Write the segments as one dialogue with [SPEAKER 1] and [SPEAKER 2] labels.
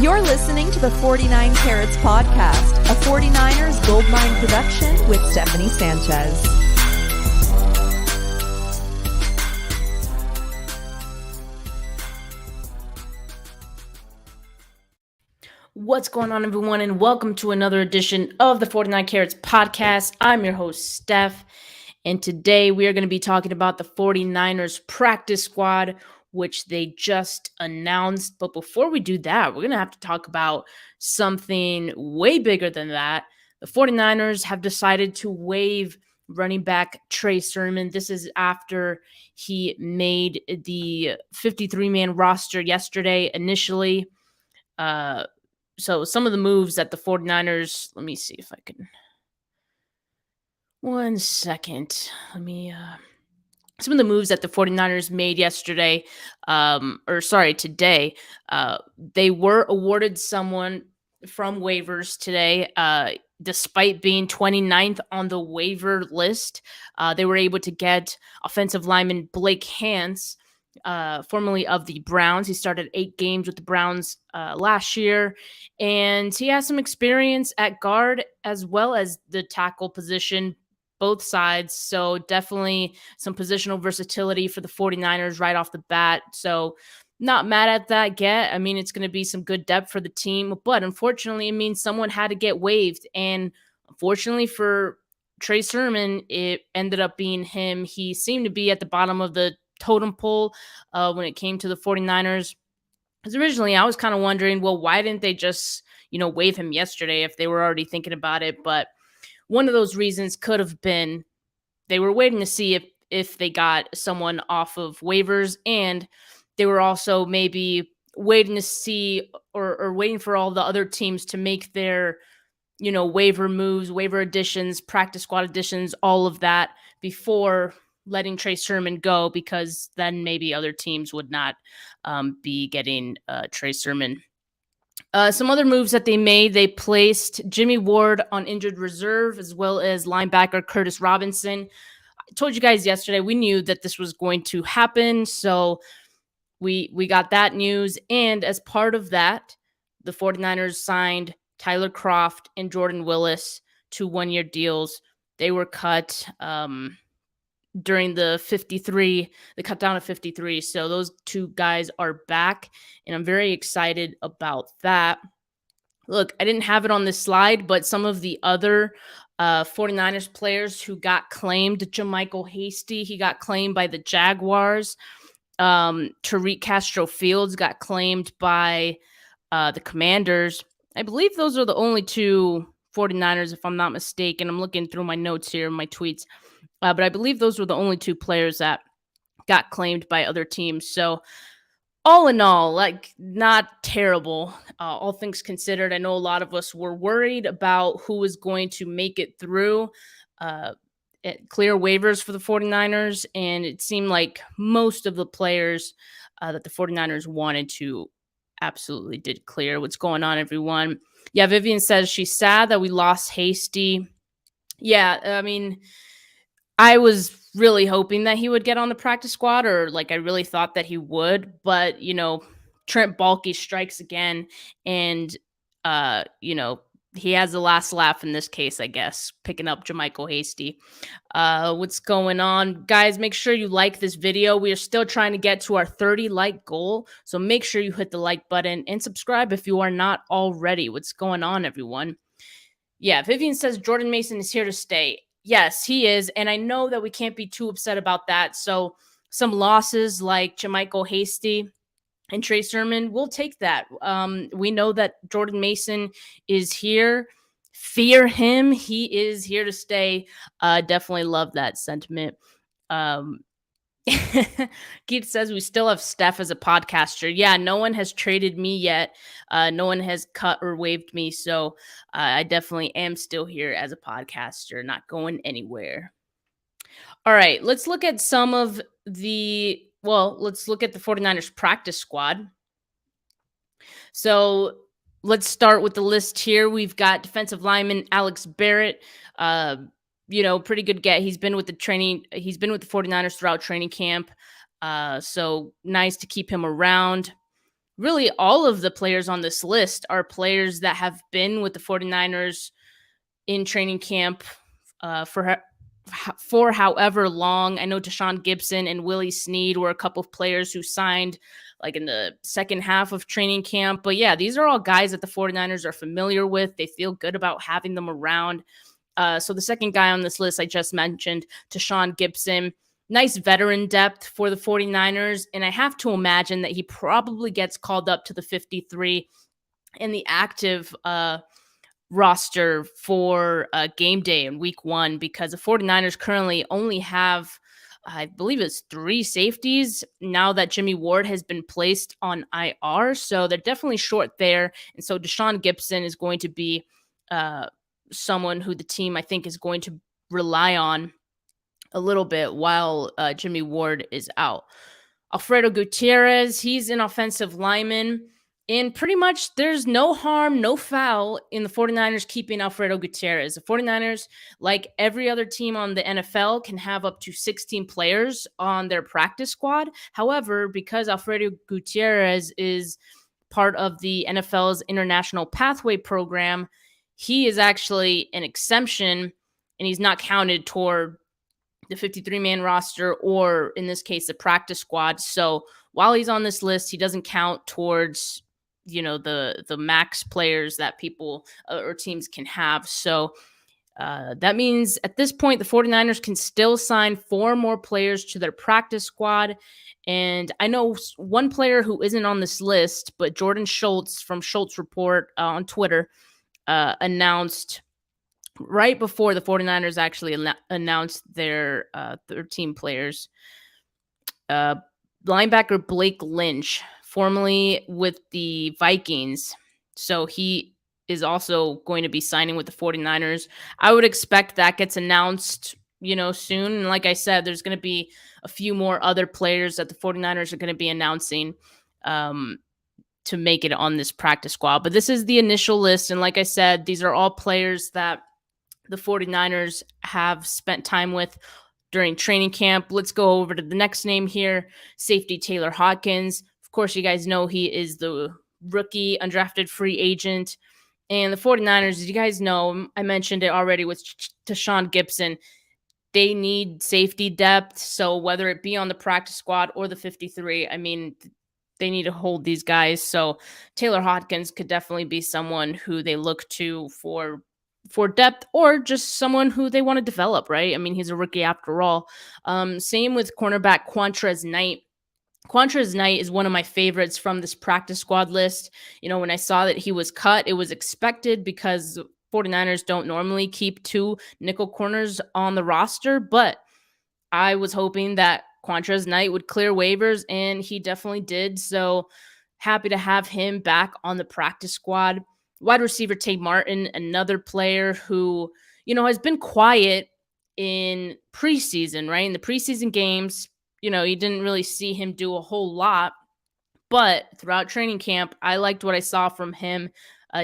[SPEAKER 1] You're listening to the 49 Carats Podcast, a 49ers Goldmine production with Stephanie Sanchez.
[SPEAKER 2] What's going on, everyone, and welcome to another edition of the 49 Carats Podcast. I'm your host, Steph, and today we are going to be talking about the 49ers practice squad, which they just announced. But before we do that, we're going to have to talk about something way bigger than that. The 49ers have decided to waive running back Trey Sermon. This is after he made the 53-man roster yesterday initially. So some of the moves that the 49ers, let me see if I can. 1 second. Some of the moves that the 49ers made yesterday, today, they were awarded someone from waivers today, despite being 29th on the waiver list. They were able to get offensive lineman Blake Hance, formerly of the Browns. He started 8 games with the Browns last year, and he has some experience at guard as well as the tackle position, both sides. So definitely some positional versatility for the 49ers right off the bat. So not mad at that get. I mean, it's going to be some good depth for the team, but unfortunately, it means someone had to get waived. And unfortunately for Trey Sermon, it ended up being him. He seemed to be at the bottom of the totem pole when it came to the 49ers. Because originally I was kind of wondering, well, why didn't they just, waive him yesterday if they were already thinking about it? But one of those reasons could have been they were waiting to see if they got someone off of waivers, and they were also maybe waiting to see or waiting for all the other teams to make their, waiver moves, waiver additions, practice squad additions, all of that before letting Trey Sermon go, because then maybe other teams would not be getting Trey Sermon. Some other moves that they made, they placed Jimmy Ward on injured reserve, as well as linebacker Curtis Robinson. I told you guys yesterday, we knew that this was going to happen, so we got that news. And as part of that, the 49ers signed Tyler Kroft and Jordan Willis to 1-year deals. They were cut during the cut down to 53. So those two guys are back, and I'm very excited about that. Look, I didn't have it on this slide, but some of the other 49ers players who got claimed, JaMycal Hasty, he got claimed by the Jaguars. Tariq Castro-Fields got claimed by the Commanders. I believe those are the only two 49ers, if I'm not mistaken. I'm looking through my notes here, my tweets. But I believe those were the only two players that got claimed by other teams. So all in all, not terrible, all things considered. I know a lot of us were worried about who was going to make it through clear waivers for the 49ers. And it seemed like most of the players that the 49ers wanted to absolutely did clear. What's going on, everyone? Yeah, Vivian says she's sad that we lost Hasty. Yeah, I mean, I was really hoping that he would get on the practice squad, or I really thought that he would, but Trent Baalke strikes again, and he has the last laugh in this case, I guess, picking up JaMycal Hasty. What's going on, guys? Make sure you like this video. We are still trying to get to our 30 like goal, so make sure you hit the like button and subscribe if you are not already. What's going on, everyone? Yeah, Vivian says Jordan Mason is here to stay. Yes, he is, and I know that we can't be too upset about that. So some losses like JaMycal Hasty and Trey Sermon, we'll take that. We know that Jordan Mason is here. Fear him. He is here to stay. Definitely love that sentiment. Keith says we still have Steph as a podcaster. Yeah, no one has traded me yet. No one has cut or waived me. So I definitely am still here as a podcaster, not going anywhere. All right, let's look at let's look at the 49ers practice squad. So let's start with the list here. We've got defensive lineman Alex Barrett. Pretty good get. He's been with the 49ers throughout training camp. So nice to keep him around. really all of the players on this list are players that have been with the 49ers in training camp for however long. I know Deshaun Gibson and Willie Snead were a couple of players who signed like in the second half of training camp. But yeah, these are all guys that the 49ers are familiar with. They feel good about having them around. So the second guy on this list I just mentioned, Deshaun Gibson, nice veteran depth for the 49ers. And I have to imagine that he probably gets called up to the 53 in the active roster for game day in week 1, because the 49ers currently only have, I believe it's 3 safeties now that Jimmy Ward has been placed on IR. So they're definitely short there. And so Deshaun Gibson is going to be someone who the team, I think, is going to rely on a little bit while Jimmy Ward is out. Alfredo Gutierrez, he's an offensive lineman. And pretty much there's no harm, no foul in the 49ers keeping Alfredo Gutierrez. The 49ers, like every other team on the NFL, can have up to 16 players on their practice squad. However, because Alfredo Gutierrez is part of the NFL's International Pathway Program, he is actually an exemption, and he's not counted toward the 53-man roster, or in this case, the practice squad. So while he's on this list, he doesn't count towards, the max players that people or teams can have. So that means at this point, the 49ers can still sign 4 more players to their practice squad. And I know one player who isn't on this list, but Jordan Schultz from Schultz Report on Twitter announced right before the 49ers actually announced their 13 players. Linebacker Blake Lynch, formerly with the Vikings. So he is also going to be signing with the 49ers. I would expect that gets announced, soon. And like I said, there's going to be a few more other players that the 49ers are going to be announcing to make it on this practice squad. But this is the initial list. And like I said, these are all players that the 49ers have spent time with during training camp. Let's go over to the next name here, safety Taylor Hopkins. Of course, you guys know he is the rookie undrafted free agent. And the 49ers, as you guys know, I mentioned it already with Deshaun Gibson, they need safety depth. So whether it be on the practice squad or the 53, I mean, they need to hold these guys. So Taylor Hopkins could definitely be someone who they look to for depth, or just someone who they want to develop, right? I mean, he's a rookie after all. Same with cornerback Quantrez Knight. Quantrez Knight is one of my favorites from this practice squad list. When I saw that he was cut, it was expected because 49ers don't normally keep 2 nickel corners on the roster, but I was hoping that Quantrez Knight would clear waivers, and he definitely did. So happy to have him back on the practice squad. Wide receiver Tate Martin, another player who, has been quiet in preseason, right? In the preseason games, you didn't really see him do a whole lot. But throughout training camp, I liked what I saw from him.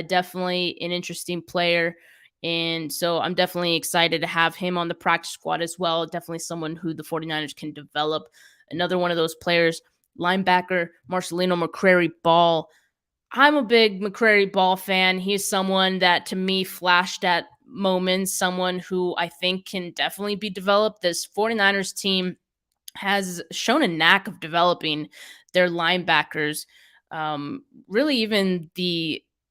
[SPEAKER 2] Definitely an interesting player. And so I'm definitely excited to have him on the practice squad as well. Definitely someone who the 49ers can develop. Another one of those players, linebacker Marcelino McCrary-Ball. I'm a big McCrary-Ball fan. He's someone that to me flashed at moments, someone who I think can definitely be developed. This 49ers team has shown a knack of developing their linebackers. Really even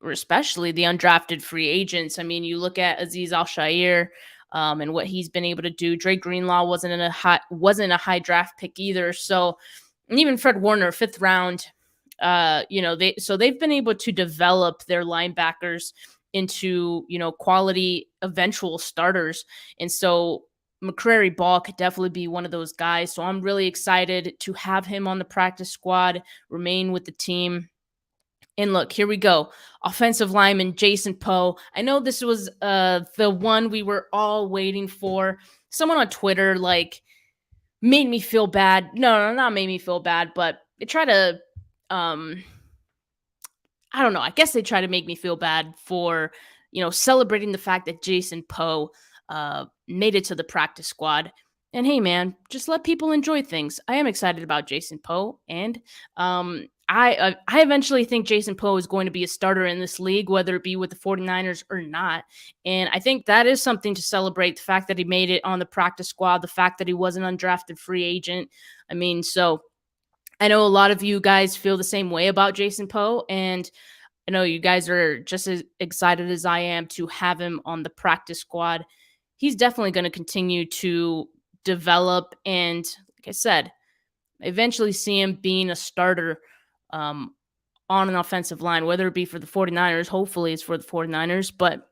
[SPEAKER 2] especially the undrafted free agents. I mean, you look at Azeez Al-Shaair and what he's been able to do. Dre Greenlaw wasn't a high draft pick either. So, and even Fred Warner, 5th round. They've been able to develop their linebackers into, quality eventual starters. And so McCrary-Ball could definitely be one of those guys. So I'm really excited to have him on the practice squad, remain with the team. And look, here we go. Offensive lineman Jason Poe. I know this was the one we were all waiting for. Someone on Twitter made me feel bad. No, not made me feel bad, but they try to I don't know. I guess they try to make me feel bad for, celebrating the fact that Jason Poe made it to the practice squad. And hey, man, just let people enjoy things. I am excited about Jason Poe, and I eventually think Jason Poe is going to be a starter in this league, whether it be with the 49ers or not. And I think that is something to celebrate, the fact that he made it on the practice squad, the fact that he was an undrafted free agent. I mean, so I know a lot of you guys feel the same way about Jason Poe, and I know you guys are just as excited as I am to have him on the practice squad. He's definitely going to continue to develop, and like I said, eventually see him being a starter on an offensive line, whether it be for the 49ers. Hopefully it's for the 49ers, but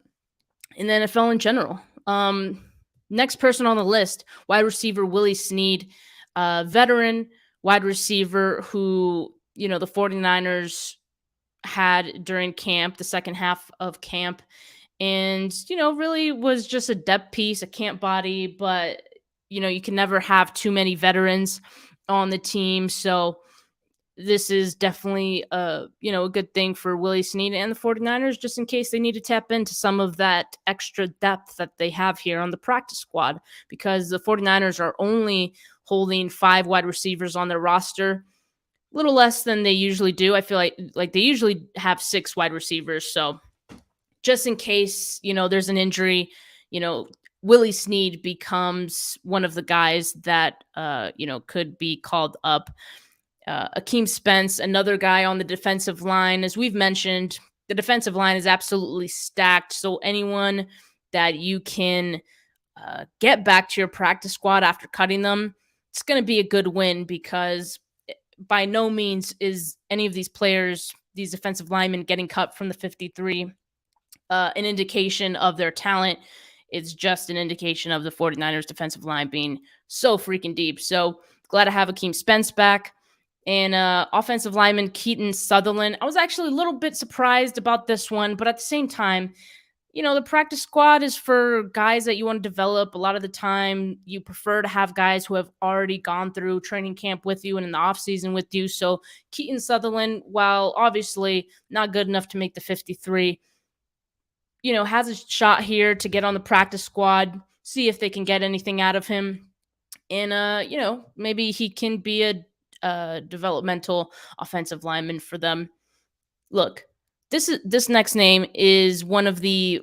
[SPEAKER 2] in the NFL in general. Next person on the list, wide receiver Willie Snead, veteran wide receiver who, the 49ers had during camp, the second half of camp, and, really was just a depth piece, a camp body, but, you can never have too many veterans on the team. So this is definitely a good thing for Willie Snead and the 49ers, just in case they need to tap into some of that extra depth that they have here on the practice squad, because the 49ers are only holding 5 wide receivers on their roster, a little less than they usually do. I feel like they usually have 6 wide receivers. So just in case, there's an injury, Willie Snead becomes one of the guys that, could be called up. Akeem Spence, another guy on the defensive line. As we've mentioned, the defensive line is absolutely stacked. So anyone that you can get back to your practice squad after cutting them, it's going to be a good win, because by no means is any of these players, these defensive linemen getting cut from the 53, an indication of their talent. It's just an indication of the 49ers defensive line being so freaking deep. So glad to have Akeem Spence back. And offensive lineman Keaton Sutherland. I was actually a little bit surprised about this one, but at the same time, the practice squad is for guys that you want to develop. A lot of the time, you prefer to have guys who have already gone through training camp with you and in the offseason with you. So Keaton Sutherland, while obviously not good enough to make the 53, has a shot here to get on the practice squad, see if they can get anything out of him. And, maybe he can be a developmental offensive lineman for them. Look, this next name is one of the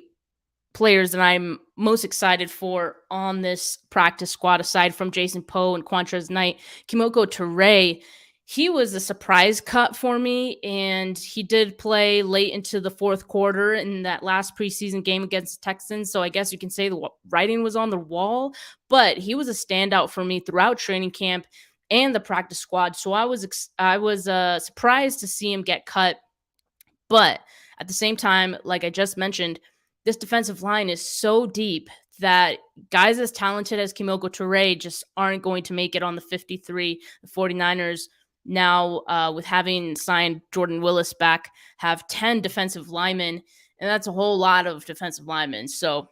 [SPEAKER 2] players that I'm most excited for on this practice squad, aside from Jason Poe and Quantrez Knight. Kimoko Turay, he was a surprise cut for me, and he did play late into the fourth quarter in that last preseason game against the Texans. So I guess you can say the writing was on the wall, but he was a standout for me throughout training camp and the practice squad. So I was surprised to see him get cut. But at the same time, like I just mentioned, this defensive line is so deep that guys as talented as Kimoko Turay just aren't going to make it on the 53. The 49ers now, with having signed Jordan Willis back, have 10 defensive linemen, and that's a whole lot of defensive linemen. So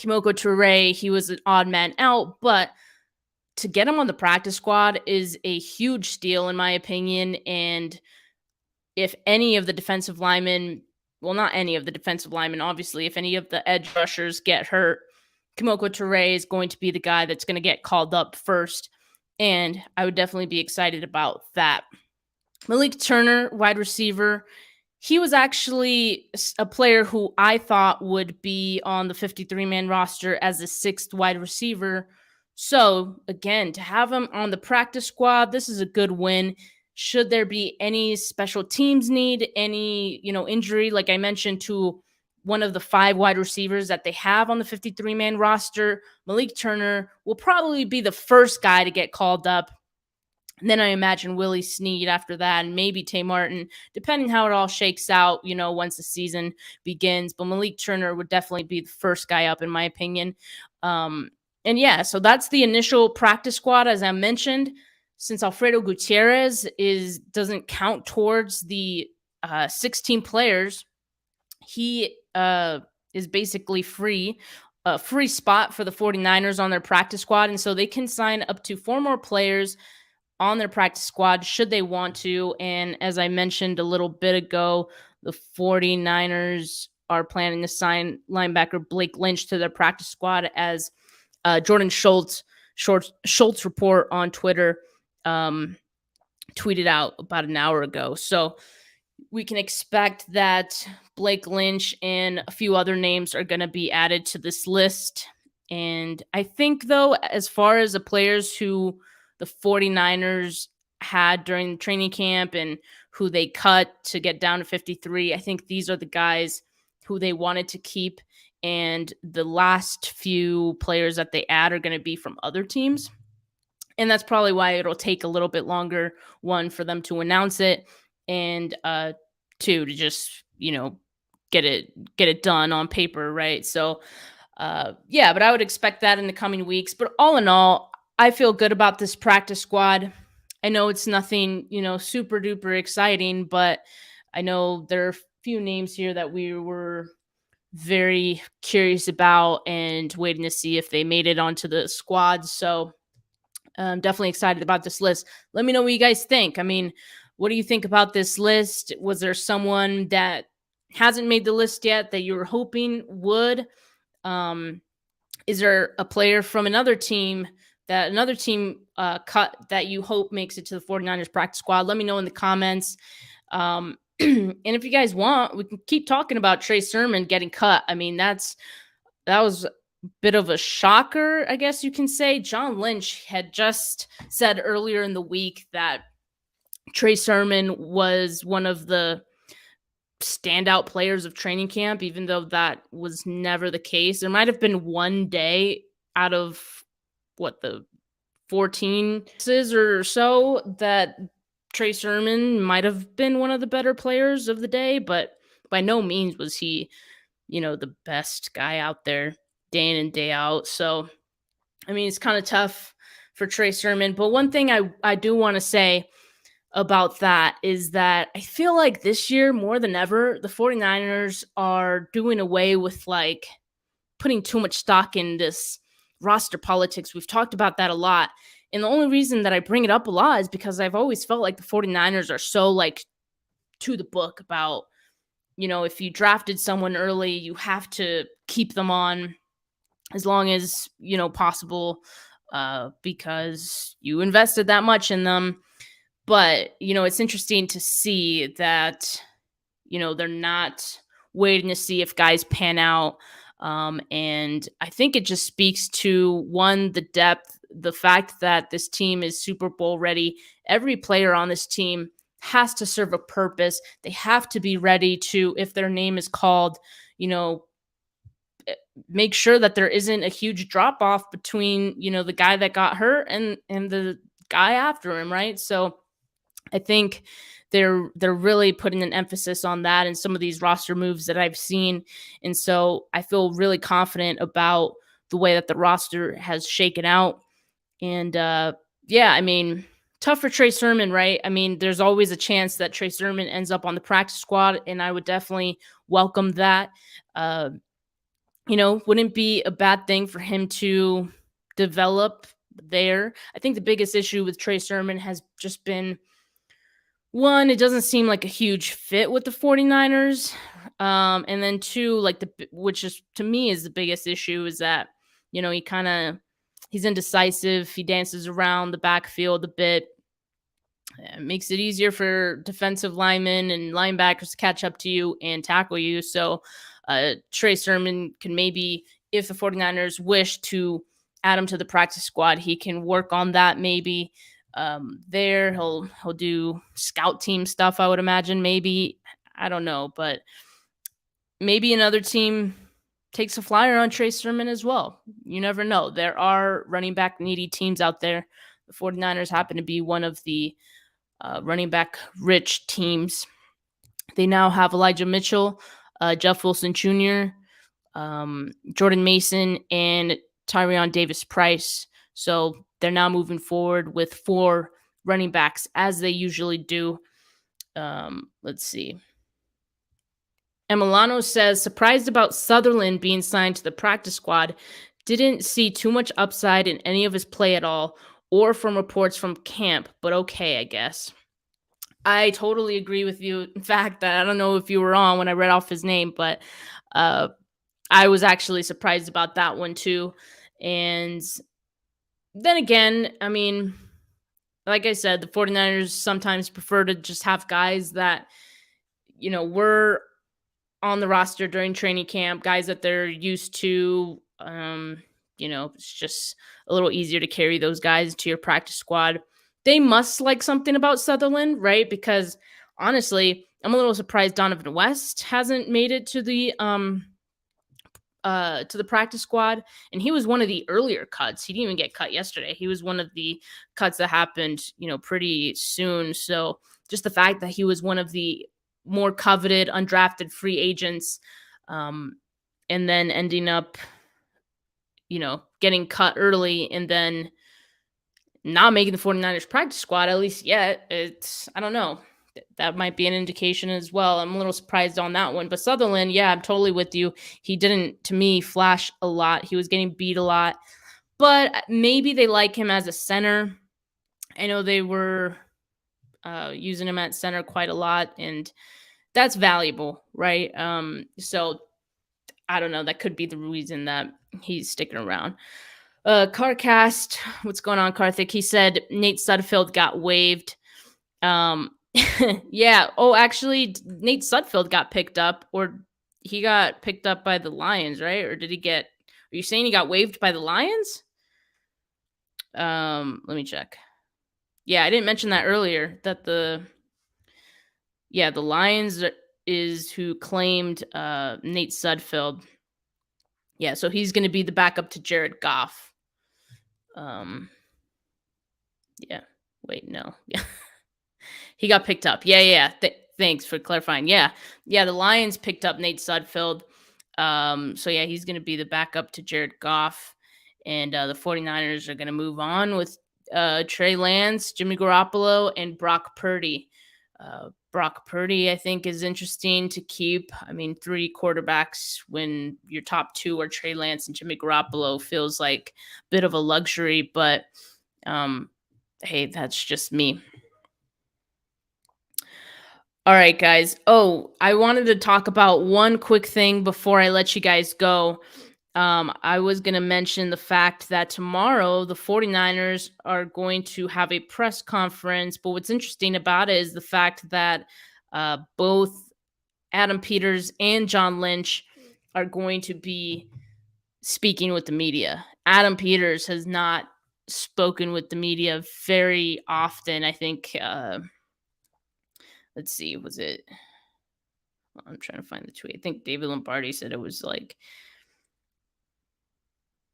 [SPEAKER 2] Kimoko Turay, he was an odd man out, but to get him on the practice squad is a huge steal, in my opinion. And if any of the defensive linemen, well, not any of the defensive linemen, obviously, if any of the edge rushers get hurt, Kimoko Turay is going to be the guy that's going to get called up first. And I would definitely be excited about that. Malik Turner, wide receiver. He was actually a player who I thought would be on the 53-man roster as the 6th wide receiver. So, again, to have him on the practice squad, this is a good win. Should there be any special teams need, any, injury, like I mentioned, to one of the 5 wide receivers that they have on the 53-man roster, Malik Turner will probably be the first guy to get called up. And then I imagine Willie Snead after that, and maybe Tay Martin, depending how it all shakes out, once the season begins. But Malik Turner would definitely be the first guy up, in my opinion. And yeah, so that's the initial practice squad, as I mentioned. Since Alfredo Gutierrez doesn't count towards the 16 players, he is basically a free spot for the 49ers on their practice squad. And so they can sign up to 4 more players on their practice squad should they want to. And as I mentioned a little bit ago, the 49ers are planning to sign linebacker Blake Lynch to their practice squad, as Jordan Schultz report on Twitter tweeted out about an hour ago. So we can expect that Blake Lynch and a few other names are going to be added to this list. And I think, though, as far as the players who the 49ers had during the training camp and who they cut to get down to 53, I think these are the guys who they wanted to keep. And the last few players that they add are going to be from other teams. And that's probably why it'll take a little bit longer, one, for them to announce it, and two, to just, get it done on paper, right? So yeah, but I would expect that in the coming weeks. But all in all, I feel good about this practice squad. I know it's nothing, super duper exciting, but I know there are a few names here that we were very curious about and waiting to see if they made it onto the squad. So I'm definitely excited about this list. Let me know what you guys think. I mean, what do you think about this list? Was there someone that hasn't made the list yet that you were hoping would? Is there a player from another team cut that you hope makes it to the 49ers practice squad? Let me know in the comments. And if you guys want, we can keep talking about Trey Sermon getting cut. I mean, that was a bit of a shocker, I guess you can say. John Lynch had just said earlier in the week that Trey Sermon was one of the standout players of training camp, even though that was never the case. There might have been one day out of the 14 or so that Trey Sermon might have been one of the better players of the day, but by no means was he, the best guy out there day in and day out. So, I mean, it's kind of tough for Trey Sermon. But one thing I do want to say about that is that I feel like this year more than ever, the 49ers are doing away with putting too much stock in this roster politics. We've talked about that a lot. And the only reason that I bring it up a lot is because I've always felt like the 49ers are so to the book about, if you drafted someone early, you have to keep them on as long as, possible, because you invested that much in them. But, it's interesting to see that, they're not waiting to see if guys pan out. And I think it just speaks to, one, the depth, the fact that this team is Super Bowl ready. Every player on this team has to serve a purpose. They have to be ready to, if their name is called, make sure that there isn't a huge drop off between, the guy that got hurt and the guy after him, right? So I think they're really putting an emphasis on that in some of these roster moves that I've seen. And so I feel really confident about the way that the roster has shaken out. And yeah, I mean, tough for Trey Sermon, right? I mean, there's always a chance that Trey Sermon ends up on the practice squad, and I would definitely welcome that. Wouldn't be a bad thing for him to develop there. I think the biggest issue with Trey Sermon has just been, one, it doesn't seem like a huge fit with the 49ers. And then two, which is to me is the biggest issue, is that, he's indecisive. He dances around the backfield a bit. It makes it easier for defensive linemen and linebackers to catch up to you and tackle you. So Trey Sermon can maybe, if the 49ers wish to add him to the practice squad, he can work on that maybe. There he'll do scout team stuff, I would imagine. Maybe, I don't know, but maybe another team takes a flyer on Trey Sermon as well. You never know. There are running back needy teams out there. The 49ers happen to be one of the running back rich teams. They now have Elijah Mitchell, Jeff Wilson Jr., Jordan Mason, and Tyrion Davis-Price. So they're now moving forward with 4 running backs, as they usually do. Let's see. Emiliano says, surprised about Sutherland being signed to the practice squad. Didn't see too much upside in any of his play at all, or from reports from camp, but okay, I guess. I totally agree with you. In fact, I don't know if you were on when I read off his name, but I was actually surprised about that one too. And then again, I mean, like I said, the 49ers sometimes prefer to just have guys that, were on the roster during training camp, guys that they're used to. It's just a little easier to carry those guys to your practice squad. They must like something about Sutherland, right? Because honestly, I'm a little surprised Donovan West hasn't made it to the practice squad, and he was one of the earlier cuts. He didn't even get cut yesterday. He was one of the cuts that happened, pretty soon. So just the fact that he was one of the more coveted undrafted free agents, and then ending up, getting cut early and then not making the 49ers practice squad, at least yet, I don't know. That might be an indication as well. I'm a little surprised on that one. But Sutherland, yeah, I'm totally with you. He didn't, to me, flash a lot. He was getting beat a lot. But maybe they like him as a center. I know they were using him at center quite a lot, and that's valuable, right? So I don't know. That could be the reason that he's sticking around. Carcast, what's going on, Karthik? He said Nate Sudfeld got waived. Yeah. Oh, actually, Nate Sudfeld got picked up, or he got picked up by the Lions, right? Or did he get? Are you saying he got waived by the Lions? Let me check. Yeah, I didn't mention that earlier. That the Lions is who claimed Nate Sudfeld. Yeah, so he's going to be the backup to Jared Goff. Yeah. Wait, no. Yeah. He got picked up. Yeah. Thanks for clarifying. Yeah. The Lions picked up Nate Sudfeld. So yeah, he's going to be the backup to Jared Goff. And the 49ers are going to move on with Trey Lance, Jimmy Garoppolo, and Brock Purdy. Brock Purdy, I think, is interesting to keep. I mean, 3 quarterbacks when your top 2 are Trey Lance and Jimmy Garoppolo feels like a bit of a luxury, but hey, that's just me. All right, guys. Oh, I wanted to talk about one quick thing before I let you guys go. I was going to mention the fact that tomorrow the 49ers are going to have a press conference. But what's interesting about it is the fact that both Adam Peters and John Lynch are going to be speaking with the media. Adam Peters has not spoken with the media very often. I think, let's see, was it? I'm trying to find the tweet. I think David Lombardi said it was like,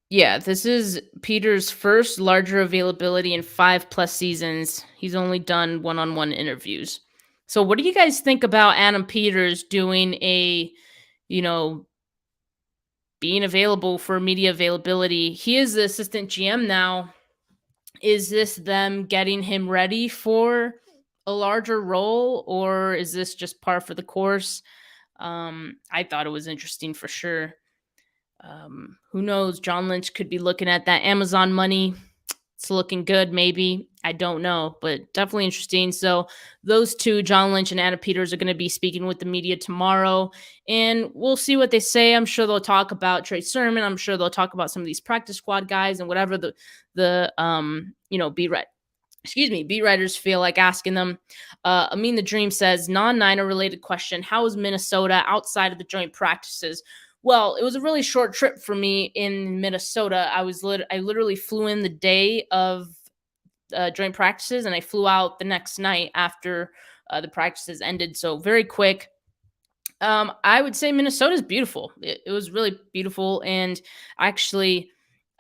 [SPEAKER 2] yeah, this is Peters' first larger availability in 5+ seasons. He's only done one-on-one interviews. So what do you guys think about Adam Peters doing being available for media availability? He is the assistant GM now. Is this them getting him ready for a larger role, or is this just par for the course? I thought it was interesting for sure. Who knows? John Lynch could be looking at that Amazon money. It's looking good, maybe. I don't know, but definitely interesting. So those two, John Lynch and Adam Peters, are going to be speaking with the media tomorrow, and we'll see what they say. I'm sure they'll talk about Trey Sermon. I'm sure they'll talk about some of these practice squad guys and whatever the beat writers feel like asking them. Amin the Dream says, non-Niner related question: how is Minnesota outside of the joint practices? Well, it was a really short trip for me in Minnesota. I literally flew in the day of joint practices, and I flew out the next night after the practices ended. So very quick. I would say Minnesota is beautiful. It was really beautiful, and actually,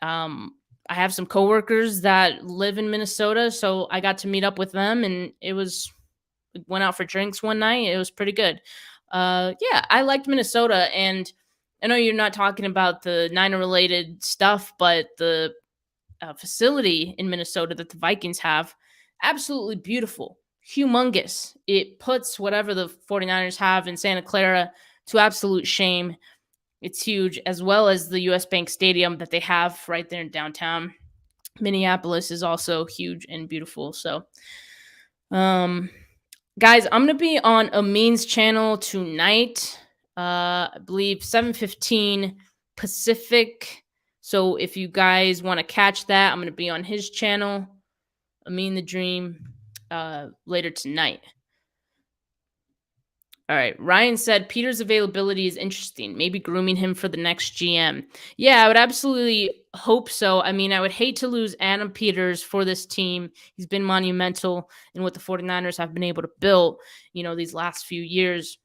[SPEAKER 2] I have some coworkers that live in Minnesota, so I got to meet up with them, and we went out for drinks one night. It was pretty good. Yeah, I liked Minnesota, and I know you're not talking about the Niner-related stuff, but the facility in Minnesota that the Vikings have, absolutely beautiful, humongous. It puts whatever the 49ers have in Santa Clara to absolute shame. It's huge, as well as the US Bank Stadium that they have right there in downtown. Minneapolis is also huge and beautiful. So, guys, I'm going to be on Amin's channel tonight. I believe 7:15 Pacific. So if you guys want to catch that, I'm going to be on his channel. Amin the Dream later tonight. All right. Ryan said Peter's availability is interesting. Maybe grooming him for the next GM. Yeah, I would absolutely hope so. I mean, I would hate to lose Adam Peters for this team. He's been monumental in what the 49ers have been able to build, these last few years.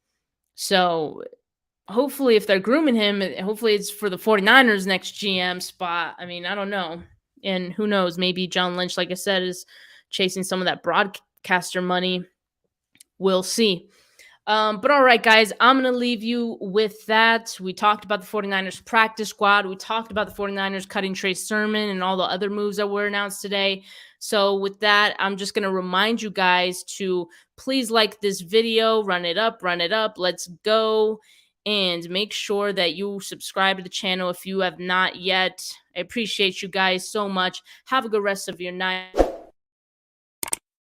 [SPEAKER 2] So hopefully if they're grooming him, hopefully it's for the 49ers next GM spot. I mean, I don't know. And who knows, maybe John Lynch, like I said, is chasing some of that broadcaster money. We'll see. But all right, guys, I'm going to leave you with that. We talked about the 49ers practice squad. We talked about the 49ers cutting Trey Sermon and all the other moves that were announced today. So with that, I'm just going to remind you guys to please like this video, run it up, let's go. And make sure that you subscribe to the channel if you have not yet. I appreciate you guys so much. Have a good rest of your night.